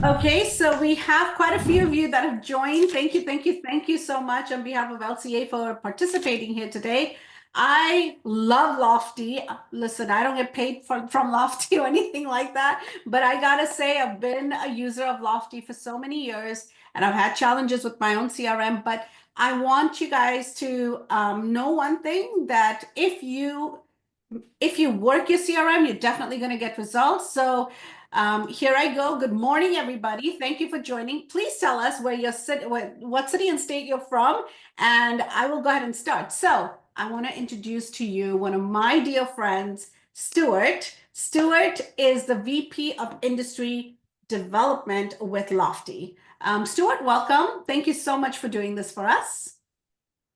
Okay, so we have quite a few of you that have joined. Thank you, thank you, thank you so much on behalf of LCA for participating here today. I love Lofty. Listen, I don't get paid from Lofty or anything like that, but I gotta say, I've been a user of Lofty for so many years, and I've had challenges with my own CRM. But I want you guys to know one thing, that if you work your CRM, you're definitely going to get results. So here I go. Good morning, everybody. Thank you for joining. Please tell us where you're what city and state you're from, and I will go ahead and start. So I want to introduce to you one of my dear friends, Stuart. Stuart is the VP of Industry Development with Lofty. Stuart, welcome. Thank you so much for doing this for us.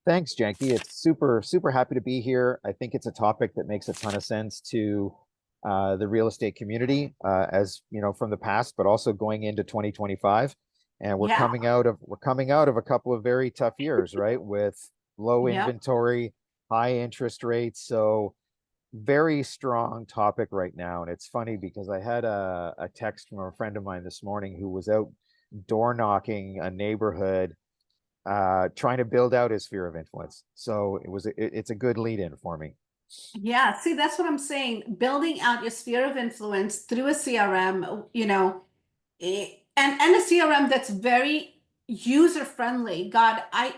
Thanks, Janky. It's super happy to be here. I think it's a topic that makes a ton of sense to the real estate community, as you know, from the past, but also going into 2025. And we're Yeah, coming out of a couple of very tough years, right? With low yeah. inventory, high interest rates. So very strong topic right now. And it's funny because I had a text from a friend of mine this morning who was out door knocking a neighborhood, trying to build out his sphere of influence. So it's a good lead in for me. Yeah, see, that's what I'm saying. Building out your sphere of influence through a CRM, and a CRM that's very user friendly. God, I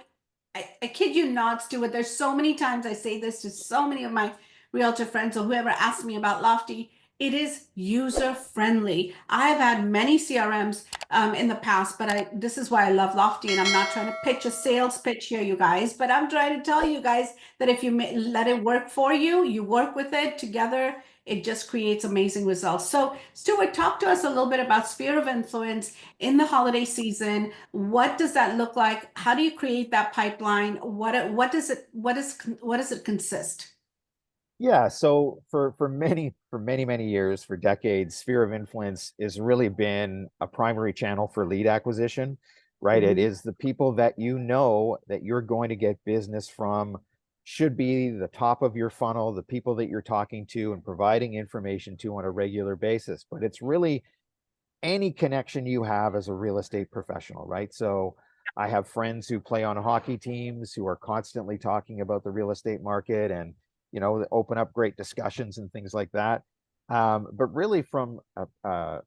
kid you not, Stuart. There's so many times I say this to so many of my realtor friends or whoever asks me about Lofty. It is user friendly. I've had many CRMs in the past, but this is why I love Lofty. And I'm not trying to pitch a sales pitch here, you guys, but I'm trying to tell you guys that if you let it work for you, you work with it together, it just creates amazing results. So, Stuart, talk to us a little bit about sphere of influence in the holiday season. What does that look like? How do you create that pipeline? What does it consist? Yeah, so for many years, for decades, sphere of influence has really been a primary channel for lead acquisition, right? It Mhm. is the people that you know that you're going to get business from, should be the top of your funnel, the people that you're talking to and providing information to on a regular basis. But it's really any connection you have as a real estate professional, right? So I have friends who play on hockey teams who are constantly talking about the real estate market, and open up great discussions and things like that. But really, from a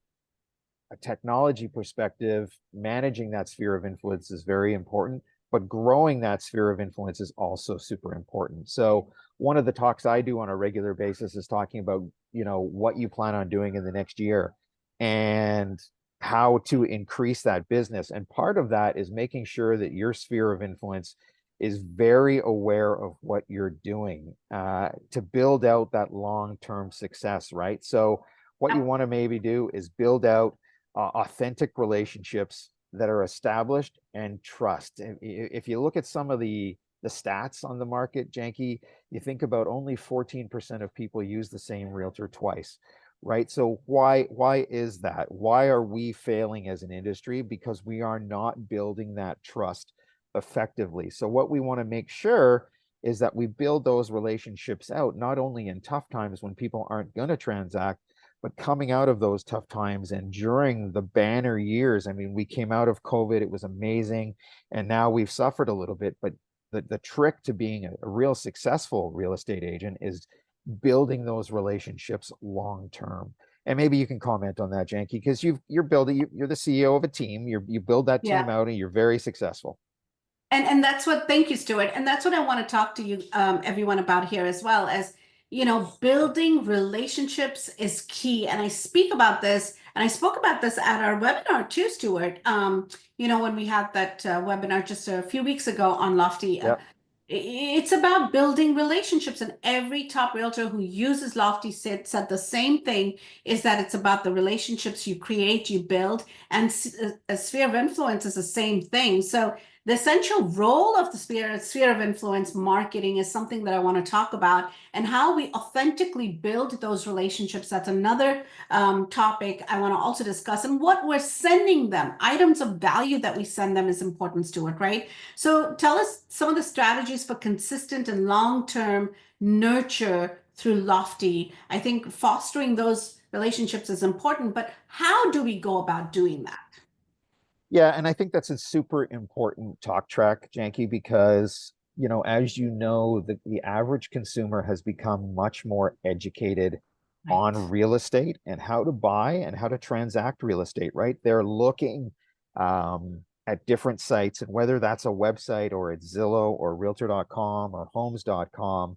technology perspective, managing that sphere of influence is very important, but growing that sphere of influence is also super important. So one of the talks I do on a regular basis is talking about, what you plan on doing in the next year and how to increase that business. And part of that is making sure that your sphere of influence is very aware of what you're doing, to build out that long-term success, right? So what you want to maybe do is build out authentic relationships that are established, and trust. If you look at some of the stats on the market, Janky, you think about only 14% of people use the same realtor twice, right? So why is that? Why are we failing as an industry? Because we are not building that trust effectively. So what we want to make sure is that we build those relationships out, not only in tough times when people aren't going to transact, but coming out of those tough times and during the banner years. I mean, we came out of COVID, it was amazing, and now we've suffered a little bit, but the trick to being a real successful real estate agent is building those relationships long term. And maybe you can comment on that, Janky, because you're the CEO of a team, you build that team Yeah. out and you're very successful. And that's what, thank you, Stuart. And that's what I want to talk to you, everyone, about here, as well as, building relationships is key. And I speak about this, and I spoke about this at our webinar too, Stuart. When we had that webinar just a few weeks ago on Lofty. Yeah. It's about building relationships, and every top realtor who uses Lofty said the same thing, is that it's about the relationships you create, you build, and a sphere of influence is the same thing. So the essential role of the sphere of influence marketing is something that I want to talk about, and how we authentically build those relationships. That's another topic I want to also discuss, and what we're sending them, items of value that we send them is important, Stuart, right? So tell us some of the strategies for consistent and long-term nurture through Lofty. I think fostering those relationships is important, but how do we go about doing that? Yeah, and I think that's a super important talk track, Janky, because as you know, the average consumer has become much more educated on Right. real estate and how to buy and how to transact real estate, right? They're looking at different sites, and whether that's a website or it's Zillow or Realtor.com or Homes.com,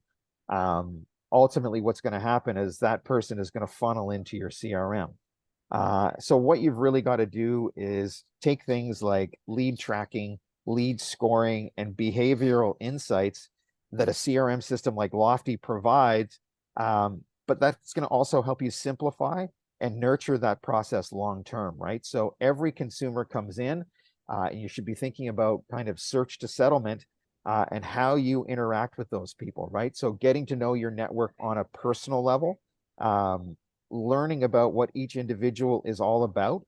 ultimately what's going to happen is that person is going to funnel into your CRM. So what you've really got to do is take things like lead tracking, lead scoring, and behavioral insights that a CRM system like Lofty provides. But that's going to also help you simplify and nurture that process long term, right? So every consumer comes in, and you should be thinking about kind of search to settlement and how you interact with those people, right? So getting to know your network on a personal level. Um, Learning about what each individual is all about,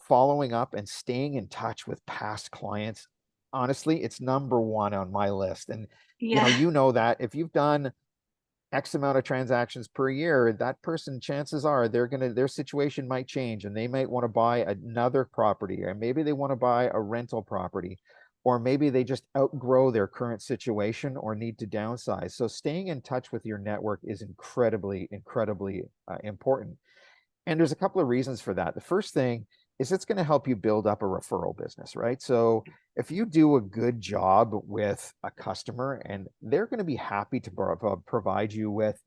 following up and staying in touch with past clients. Honestly, it's number one on my list. And Yeah. you know that if you've done X amount of transactions per year, that person, chances are their situation might change and they might want to buy another property, or maybe they want to buy a rental property, or maybe they just outgrow their current situation or need to downsize. So staying in touch with your network is incredibly, incredibly important. And there's a couple of reasons for that. The first thing is it's going to help you build up a referral business, right? So if you do a good job with a customer, and they're going to be happy to provide you with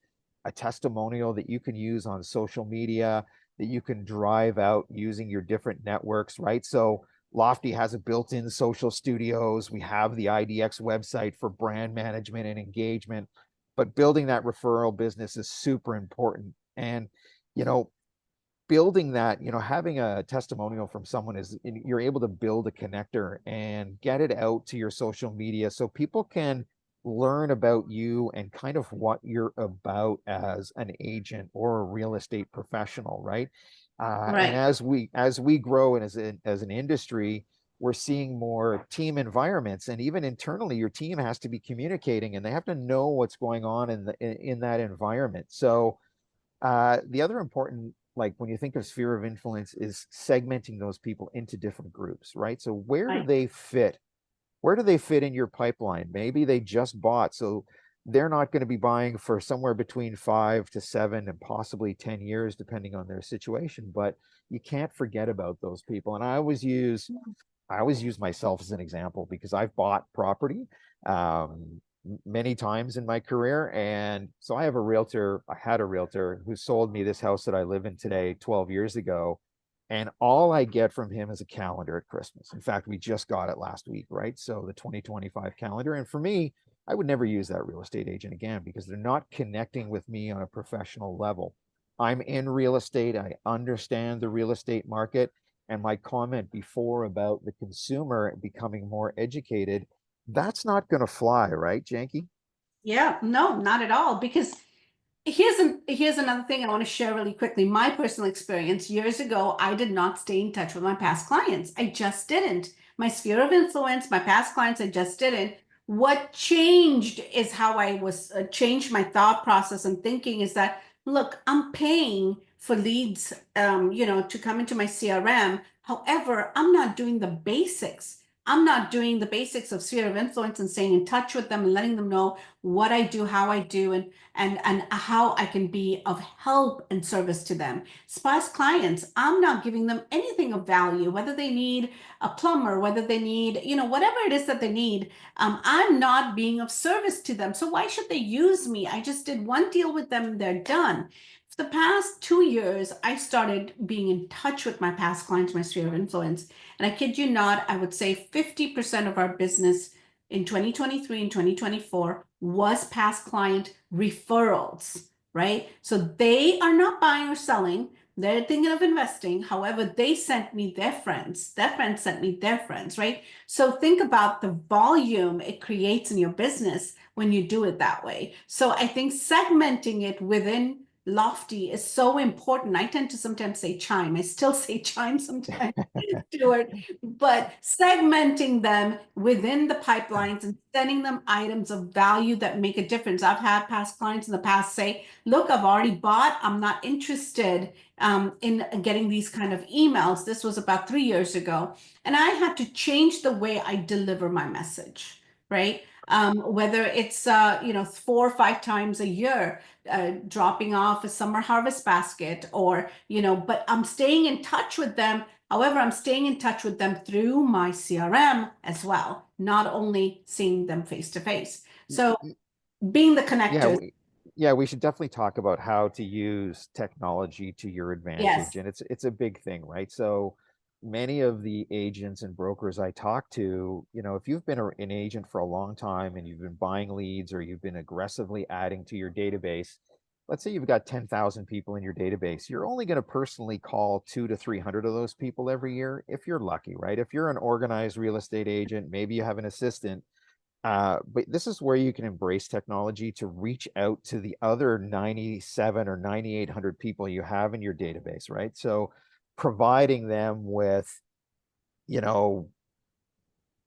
a testimonial that you can use on social media, that you can drive out using your different networks, right? So Lofty has a built-in social studios. We have the IDX website for brand management and engagement, but building that referral business is super important. And you know, building that, having a testimonial from someone is, you're able to build a connector and get it out to your social media so people can learn about you and kind of what you're about as an agent or a real estate professional, right? And Right. as we grow and as an industry, we're seeing more team environments, and even internally your team has to be communicating and they have to know what's going on in that environment. So the other important, like when you think of sphere of influence, is segmenting those people into different groups, right? So where do Right. they fit? Where do they fit in your pipeline? Maybe they just bought, so they're not going to be buying for somewhere between 5 to 7 and possibly 10 years, depending on their situation. But you can't forget about those people. And I always use myself as an example because I've bought property many times in my career. And so I had a realtor who sold me this house that I live in today 12 years ago. And all I get from him is a calendar at Christmas. In fact, we just got it last week, right? So the 2025 calendar. And for me, I would never use that real estate agent again because they're not connecting with me on a professional level. I'm in real estate. I understand the real estate market. And my comment before about the consumer becoming more educated, that's not going to fly, right, Janky? Yeah, no, not at all. Because here's another thing I want to share really quickly. My personal experience years ago, I did not stay in touch with my past clients. I just didn't. My sphere of influence, my past clients, I just didn't. What changed is how I was changed my thought process and thinking is that look, I'm paying for leads, to come into my CRM. However, I'm not doing the basics. I'm not doing the basics of sphere of influence and staying in touch with them and letting them know what I do, how I do, and how I can be of help and service to them. Sparse clients, I'm not giving them anything of value, whether they need a plumber, whether they need, whatever it is that they need. I'm not being of service to them. So why should they use me? I just did one deal with them, they're done. For the past 2 years, I started being in touch with my past clients, my sphere of influence. And I kid you not, I would say 50% of our business in 2023 and 2024 was past client referrals, right? So they are not buying or selling. They're thinking of investing. However, they sent me their friends. Their friends sent me their friends, right? So think about the volume it creates in your business when you do it that way. So I think segmenting it within Lofty is so important. I tend to sometimes say chime. I still say chime sometimes, Stuart, but segmenting them within the pipelines and sending them items of value that make a difference. I've had past clients in the past say, look, I've already bought. I'm not interested in getting these kind of emails. This was about 3 years ago. And I had to change the way I deliver my message, right? Whether it's, 4 or 5 times a year, dropping off a summer harvest basket, or, but I'm staying in touch with them. However, I'm staying in touch with them through my CRM as well, not only seeing them face to face. So being the Yeah, connectors, we should definitely talk about how to use technology to your advantage, yes, and it's a big thing, right? So many of the agents and brokers I talk to, if you've been an agent for a long time and you've been buying leads or you've been aggressively adding to your database, let's say you've got 10,000 people in your database, you're only going to personally call 200 to 300 of those people every year if you're lucky, right? If you're an organized real estate agent, maybe you have an assistant, but this is where you can embrace technology to reach out to the other 97 or 9,800 people you have in your database, right? So providing them with, you know,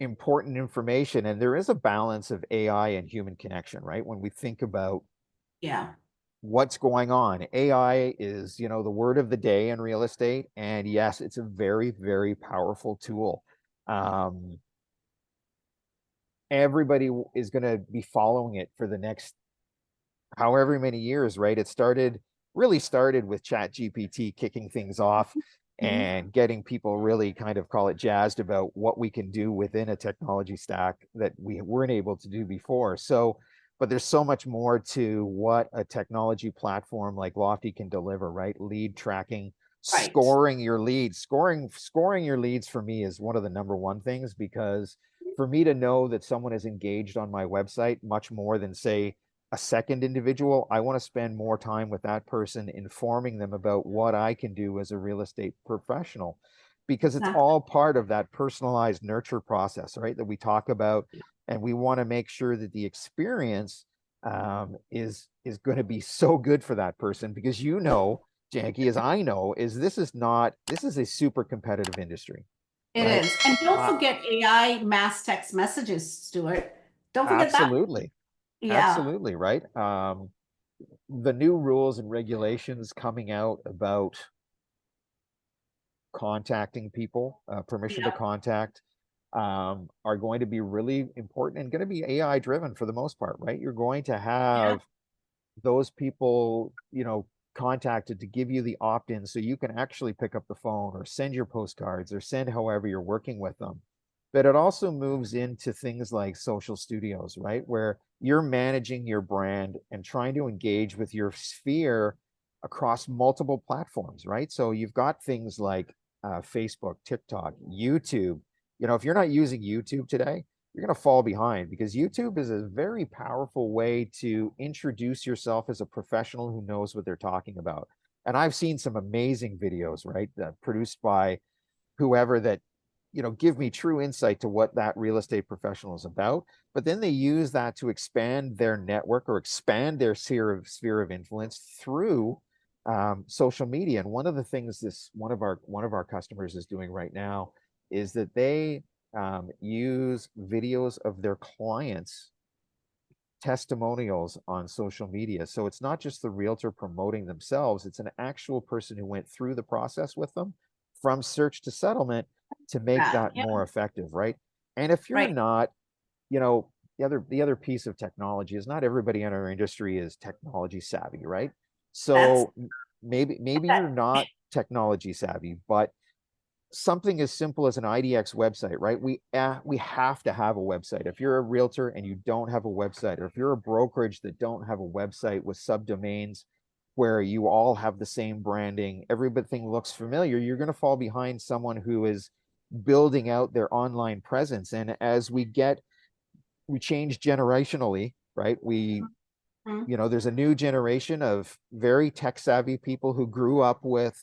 important information. And there is a balance of AI and human connection, right? When we think about yeah, what's going on, AI is, the word of the day in real estate. And yes, it's a very, very powerful tool. Um, Everybody is going to be following it for the next however many years, right? Really started with Chat GPT kicking things off mhm, and getting people really kind of call it jazzed about what we can do within a technology stack that we weren't able to do before. So, but there's so much more to what a technology platform like Lofty can deliver, right? Lead tracking, right. scoring your leads, scoring your leads for me is one of the number one things, because for me to know that someone is engaged on my website much more than, say, a second individual, I want to spend more time with that person, informing them about what I can do as a real estate professional, because it's Exactly. all part of that personalized nurture process, right? That we talk about. And we want to make sure that the experience is going to be so good for that person, because Janky, as I know, this is a super competitive industry, It right? is. And don't Uh, forget AI mass text messages, Stuart. Don't forget that. Absolutely. Yeah. Absolutely, right? The new rules and regulations coming out about contacting people, permission to Yeah. contact, are going to be really important and going to be AI driven for the most part, right? You're going to Yeah. have those people, contacted to give you the opt-in so you can actually pick up the phone or send your postcards or send however you're working with them. But it also moves into things like social studios, right? Where you're managing your brand and trying to engage with your sphere across multiple platforms, right? So you've got things like Facebook, TikTok, YouTube. If you're not using YouTube today, you're going to fall behind, because YouTube is a very powerful way to introduce yourself as a professional who knows what they're talking about. And I've seen some amazing videos, right, produced by whoever that, give me true insight to what that real estate professional is about. But then they use that to expand their network or expand their sphere of influence through social media. And one of the things one of our customers is doing right now is that they use videos of their clients testimonials on social media. So it's not just the realtor promoting themselves, it's an actual person who went through the process with them from search to settlement to make Yeah. that Yeah. more effective, right? And if you're Right. not, you know, the other piece of technology is not everybody in our industry is technology savvy, right? That's So maybe you're not technology savvy, but something as simple as an IDX website, right? We have to have a website. If you're a realtor and you don't have a website, or if you're a brokerage that don't have a website with subdomains where you all have the same branding, everything looks familiar, you're going to fall behind someone who is building out their online presence. And as we change generationally, right? mhm, There's a new generation of very tech savvy people who grew up with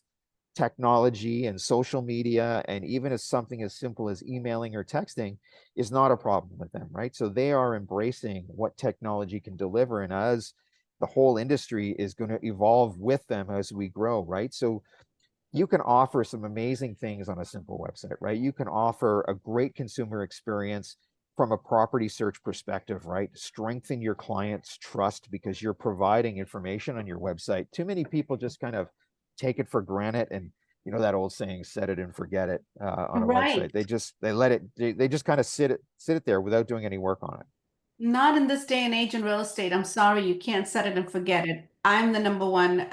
technology and social media, and even as something as simple as emailing or texting is not a problem with them, right? So they are embracing what technology can deliver. And as the whole industry is going to evolve with them as we grow, right? So you can offer some amazing things on a simple website, right? You can offer a great consumer experience from a property search perspective, right? Strengthen your client's trust because you're providing information on your website. Too many people just kind of take it for granted, and you know that old saying, set it and forget it on a website. Right. They let it, they just kind of sit it there without doing any work on it. Not in this day and age in real estate. I'm sorry, you can't set it and forget it. I'm the number one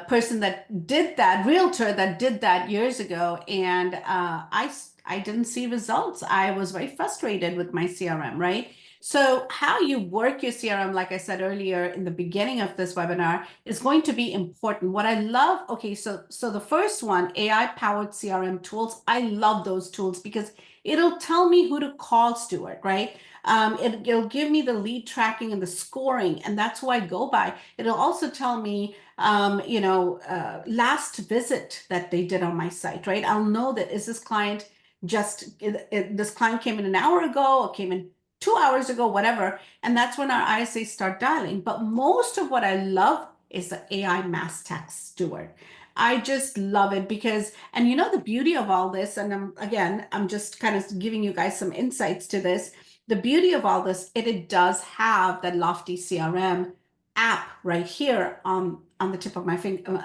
person that did that, realtor that did that years ago, and I didn't see results. I was very frustrated with my CRM, right? So how you work your CRM, like I said earlier in the beginning of this webinar, is going to be important. What I love, okay, so the first one, AI powered CRM tools, I love those tools because it'll tell me who to call, Stuart, right? It'll give me the lead tracking and the scoring, and that's who I go by. It'll also tell me, last visit that they did on my site, right? I'll know that is this client this client came in an hour ago or came in 2 hours ago, whatever. And that's when our ISAs start dialing. But most of what I love is the AI mass text, Stuart. I just love it because, and you know, the beauty of all this, and I'm just kind of giving you guys some insights to this. The beauty of all this, it does have that Lofty CRM app right here on the tip of my finger,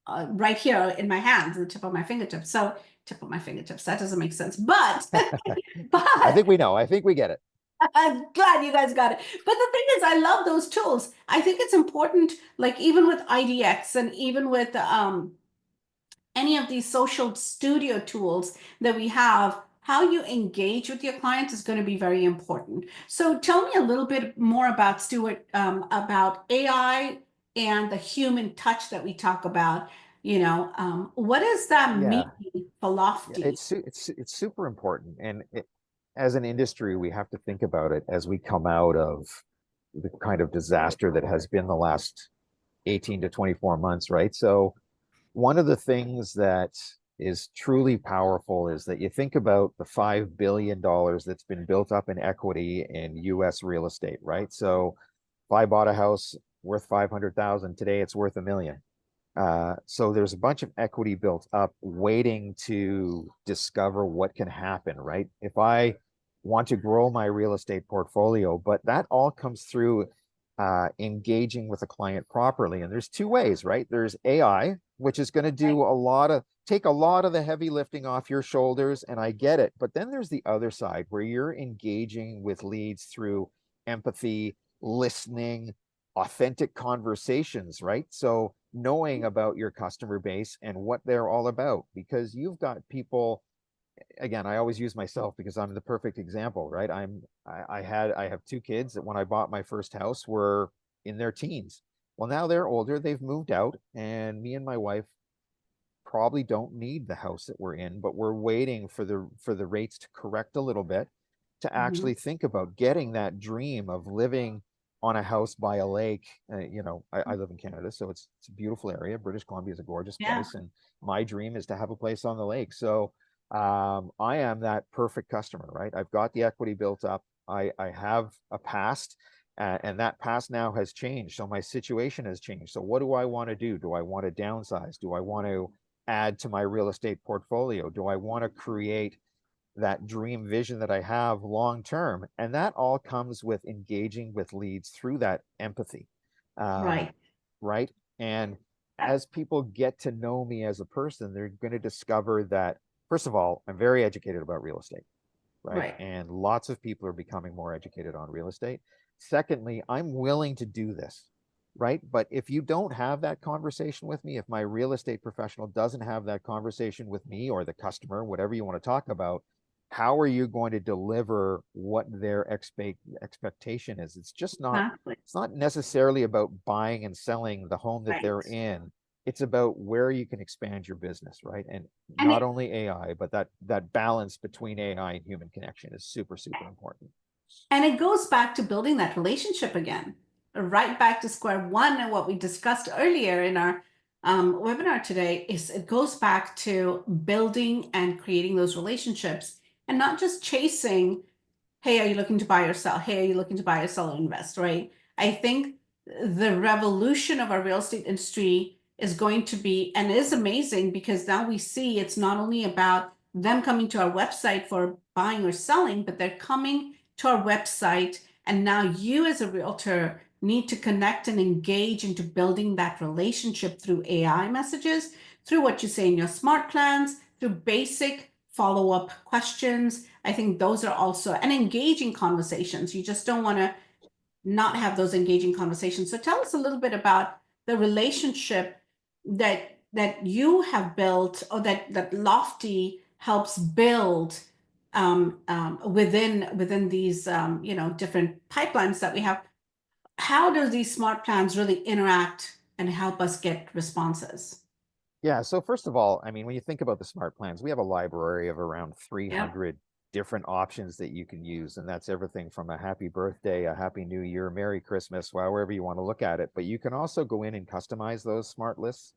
right here in my hands, on the tip of my fingertips. So tip of my fingertips, that doesn't make sense, but I but think we know. I think we get it. I'm glad you guys got it. But the thing is, I love those tools. I think it's important, like even with IDX and even with any of these social studio tools that we have, how you engage with your clients is going to be very important. So tell me a little bit more about, Stuart, about AI and the human touch that we talk about. What does that mean Yeah. for Yeah, Lofty? it's super important, and as an industry, we have to think about it as we come out of the kind of disaster that has been the last 18 to 24 months, right? So one of the things that is truly powerful is that you think about the $5 billion that's been built up in equity in US real estate, right? So if I bought a house worth 500,000 today, it's worth a million. So there's a bunch of equity built up waiting to discover what can happen, right? If I want to grow my real estate portfolio, but that all comes through engaging with a client properly. And there's two ways, right? There's AI, which is going to do take a lot of the heavy lifting off your shoulders, and I get it. But then there's the other side where you're engaging with leads through empathy, listening, authentic conversations, right? So knowing about your customer base and what they're all about, because you've got people, again, I always use myself because I'm the perfect example, right? I have two kids that when I bought my first house were in their teens. Well, now they're older, they've moved out, and me and my wife probably don't need the house that we're in, but we're waiting for the rates to correct a little bit to Mhm. actually think about getting that dream of living on a house by a lake. I live in Canada, so it's a beautiful area. British Columbia is a gorgeous Yeah. place, and my dream is to have a place on the lake. So I am that perfect customer, right? I've got the equity built up. I have a past, and that past now has changed. So my situation has changed. So what do I want to do? Do I want to downsize? Do I want to add to my real estate portfolio? Do I want to create that dream vision that I have long term? And that all comes with engaging with leads through that empathy. Um, Right. right. And as people get to know me as a person, they're going to discover that, first of all, I'm very educated about real estate, right? Right. And lots of people are becoming more educated on real estate. Secondly, I'm willing to do this, right? But if you don't have that conversation with me, if my real estate professional doesn't have that conversation with me or the customer, whatever you want to talk about, how are you going to deliver what their expectation is? Exactly. It's not necessarily about buying and selling the home that they're Right. in. It's about where you can expand your business, right? And And not it only AI, but that balance between AI and human connection is super, super important. And it goes back to building that relationship again, right back to square one. And what we discussed earlier in our webinar today is it goes back to building and creating those relationships and not just chasing, hey, are you looking to buy or sell? Hey, are you looking to buy or sell or invest, right? I think the revolution of our real estate industry is going to be, and is amazing, because now we see it's not only about them coming to our website for buying or selling, but they're coming to our website. And now you as a realtor need to connect and engage into building that relationship through AI messages, through what you say in your smart plans, through basic follow-up questions. I think those are also, and engaging conversations. You just don't want to not have those engaging conversations. So tell us a little bit about the relationship that you have built, or that Lofty helps build within these different pipelines that we have. How do these smart plans really interact and help us get responses? Yeah, so first of all, I mean, when you think about the smart plans, we have a library of around Yeah. 300 different options that you can use. And that's everything from a happy birthday, a happy new year, Merry Christmas, however you want to look at it. But you can also go in and customize those smart lists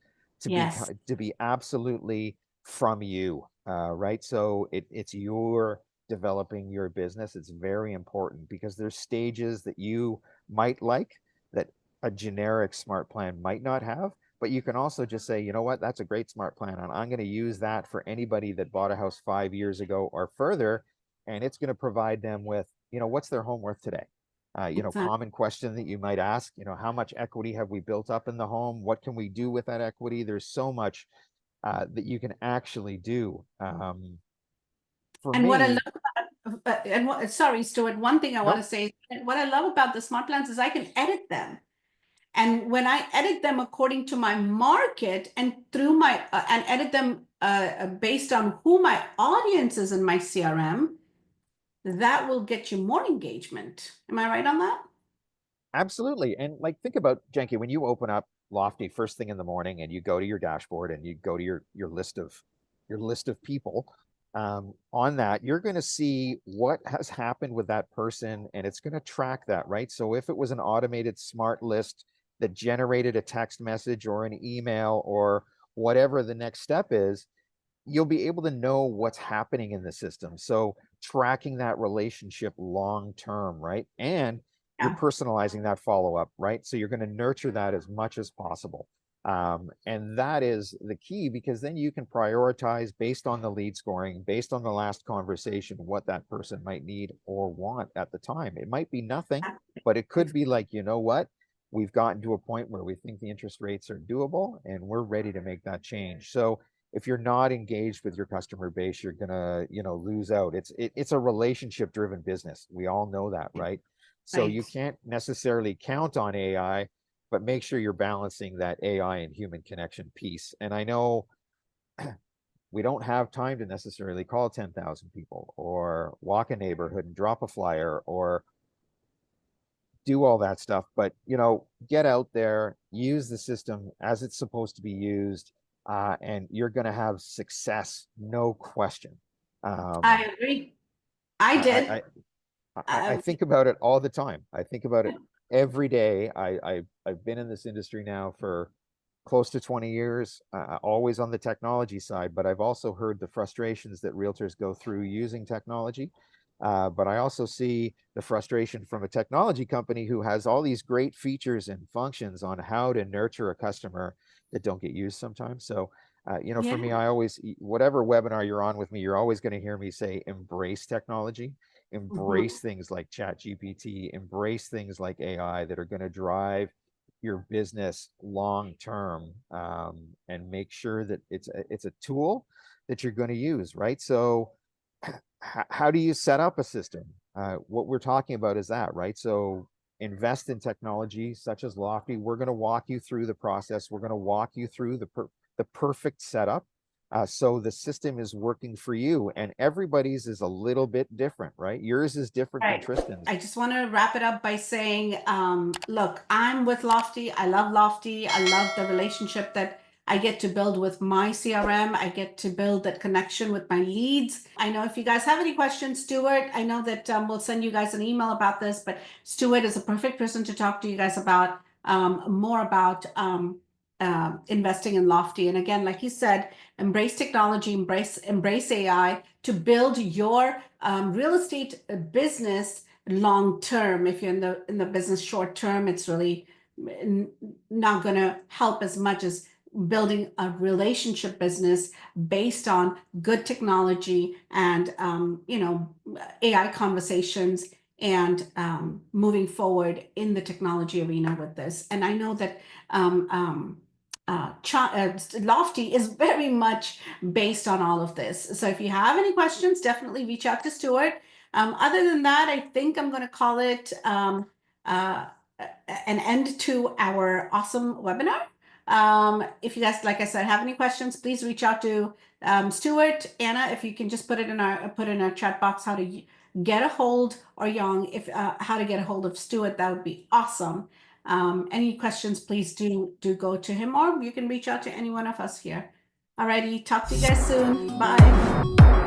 Yes. to be absolutely from you, right? So it's your developing your business. It's very important because there's stages that you might like that a generic smart plan might not have. But you can also just say, you know what, that's a great smart plan. And I'm going to use that for anybody that bought a house 5 years ago or further. And it's going to provide them with, what's their home worth today? Exactly. Common question that you might ask, how much equity have we built up in the home? What can we do with that equity? There's so much that you can actually do. For And what I love me, sorry, Stuart, one thing I want to nope, say, what I love about the smart plans is I can edit them. And when I edit them according to my market, and through my and edit them based on who my audience is in my CRM, that will get you more engagement. Am I right on that? absolutely. And like, think about Jenky, when you open up Lofty first thing in the morning and you go to your dashboard and you go to your list of people, on that, you're going to see what has happened with that person and it's going to track that, right? So if it was an automated smart list that generated a text message or an email or whatever the next step is, you'll be able to know what's happening in the system. So tracking that relationship long term, right? And you're Yeah. personalizing that follow up, right? So you're going to nurture that as much as possible. And that is the key because then you can prioritize based on the lead scoring, based on the last conversation, what that person might need or want at the time. It might be nothing, but it could be like, you know what? We've gotten to a point where we think the interest rates are doable and we're ready to make that change. So if you're not engaged with your customer base, you're gonna, lose out. It's a relationship driven business. We all know that, right? So you Right. can't necessarily count on AI, but make sure you're balancing that AI and human connection piece. And I know we don't have time to necessarily call 10,000 people or walk a neighborhood and drop a flyer or do all that stuff, but get out there, use the system as it's supposed to be used, and you're going to have success, no question. um, I agree. I I, did. I, I Um, think about it all the time. I think about it every day. I've been in this industry now for close to 20 years, always on the technology side, but I've also heard the frustrations that realtors go through using technology. But I also see the frustration from a technology company who has all these great features and functions on how to nurture a customer that don't get used sometimes. So, for yeah. me, I always, whatever webinar you're on with me, you're always going to hear me say, embrace technology, embrace Mhm. things like Chat GPT, embrace things like AI that are going to drive your business long term, and make sure that it's a tool that you're going to use, right? So how do you set up a system? What we're talking about is that, right? So invest in technology such as Lofty. We're going to walk you through the process. We're going to walk you through the perfect setup. So the system is working for you, and everybody's is a little bit different, right? Yours is different than Right. Tristan's. I just want to wrap it up by saying, look, I'm with Lofty. I love Lofty. I love the relationship that I get to build with my CRM. I get to build that connection with my leads. I know if you guys have any questions, Stuart, I know that we'll send you guys an email about this, but Stuart is a perfect person to talk to you guys about more about investing in Lofty. And again, like you said, embrace technology, embrace AI to build your real estate business long term. If you're in the business short term, it's really not going to help as much as building a relationship business based on good technology and AI conversations and moving forward in the technology arena with this. And I know that Lofty is very much based on all of this. So if you have any questions, definitely reach out to Stuart. Other than that, I think I'm going to call it an end to our awesome webinar. If you guys, like I said, have any questions, please reach out to Stuart. Anna, if you can just put in our chat box how to get a hold, or Young, if how to get a hold of Stuart, that would be awesome. Any questions, please do go to him, or you can reach out to any one of us here. Alrighty, talk to you guys soon. Bye.